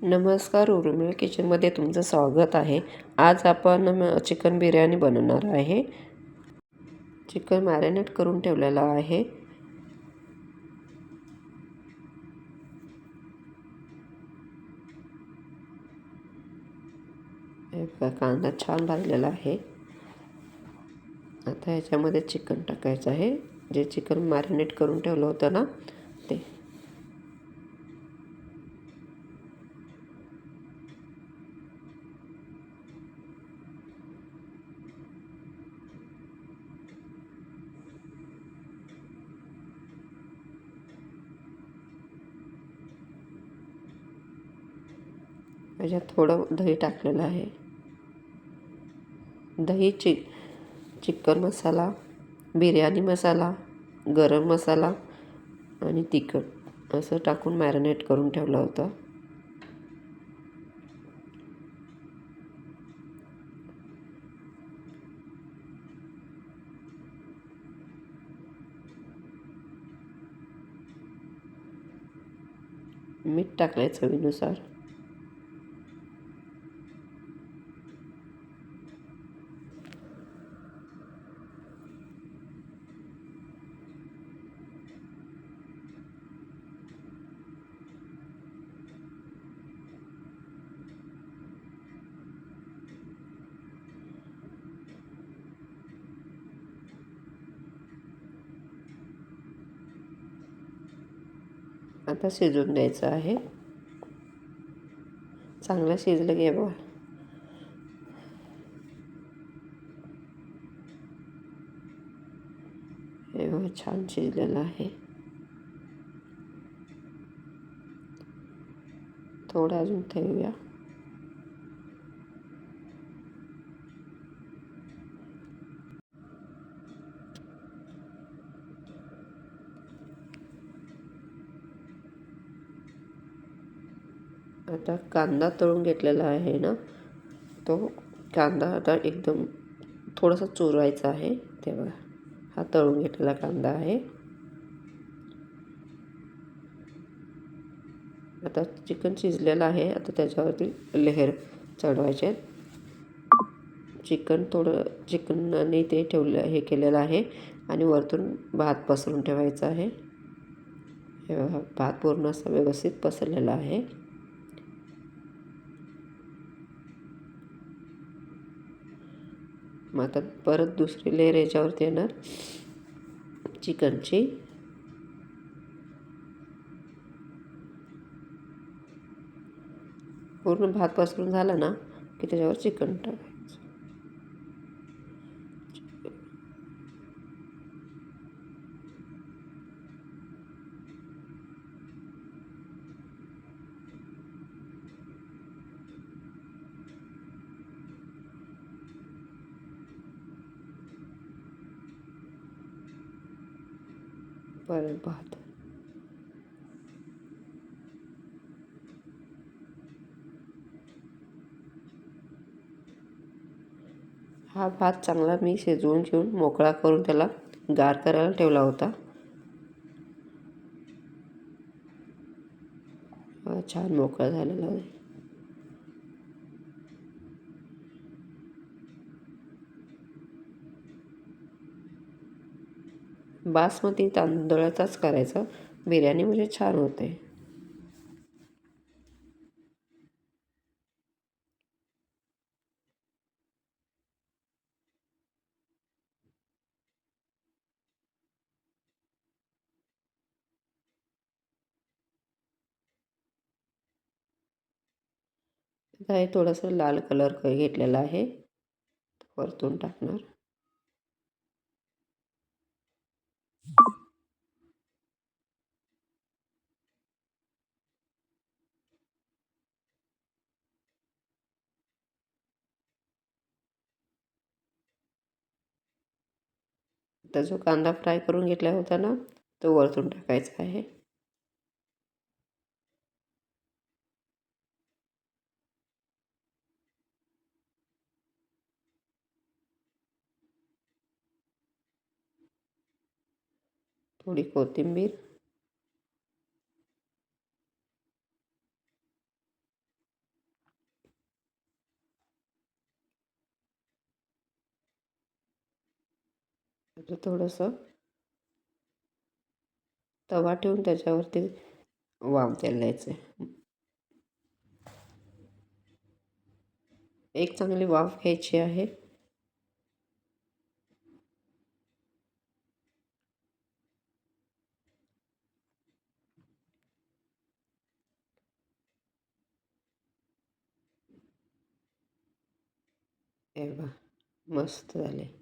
नमस्कार, उर्मिला किचनमध्ये तुमचं स्वागत आहे. आज आपण चिकन बिर्याणी बनवणार आहे. चिकन मॅरिनेट करून ठेवलेलं आहे. कांदा छान भाजलेला आहे. आता ह्याच्यामध्ये चिकन टाकायचं आहे. जे चिकन मॅरिनेट करून ठेवलं होतं ना ते. ह्याच्यात थोडं दही टाकलेलं आहे. दही चिकन मसाला, बिर्याणी मसाला, गरम मसाला आणि तिखट असं टाकून मॅरिनेट करून ठेवलं होतं. मीठ टाकलं आहे चवीनुसार. आता शिजवून द्यायचं आहे. चांगलं शिजलं की बघा, हे बघा छान शिजलेलं आहे. थोडं अजून ठेवूया. आता कांदा तळून घेतलेला आहे ना, तो कांदा आता एकदम थोडासा चुरवायचा आहे. ते बघा, हा तळून घेतलेला कांदा आहे. आता चिकन शिजलेलं आहे. आता त्याच्यावरती लेयर चढवायचे. चिकनने ते हे केलेलं आहे आणि वरतून भात पसरून ठेवायचा आहे. हे बघा, भात पूर्ण असा व्यवस्थित पसरलेला आहे. मग आता परत दुसरी लेयर याच्यावरती येणार चिकनची. पूर्ण भात पसरून झाला ना की त्याच्यावर चिकन टाकायचं. परत भात. हा भात चांगला मी शिजवून घेऊन मोकळा करून त्याला गार करायला ठेवला होता. छान मोकळा झालेला आहे. बासमती तांदळाचाच करायचा, बिर्याणी म्हणजे छान होते. आता हे थोडंसं लाल कलर घेतलेला आहे, वरतून टाकणार. आता जो कांदा फ्राय करून घेतला होता ना, तो वरतून टाकायचा आहे. थोडी कोथिंबीर. आता थोडंसं तवा ठेवून त्याच्यावरती वाफ द्यायला द्यायचं आहे. एक चांगली वाफ घ्यायची आहे. हे बघा मस्त झाले.